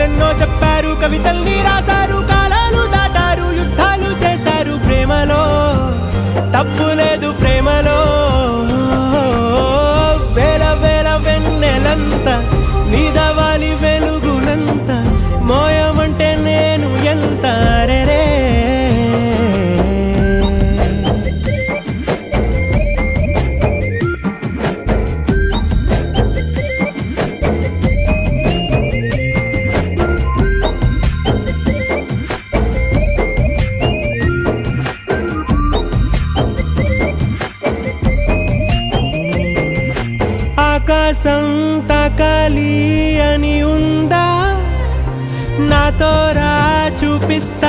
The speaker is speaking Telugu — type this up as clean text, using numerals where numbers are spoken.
కథలెన్నో చెప్పారు, కవితల్ని రాశారు, కాలాలు దాటారు, యుద్ధాలు చేశారు. ప్రేమలో తప్పు లేదు, ప్రేమలో వేల వేల వెన్నెలంత నీదవాలి వెలుగునంత మోయమంటే నేను ఎంత రే. ఆకాశం తాకాలి అని ఉందా, నాతో రా చూపిస్తా.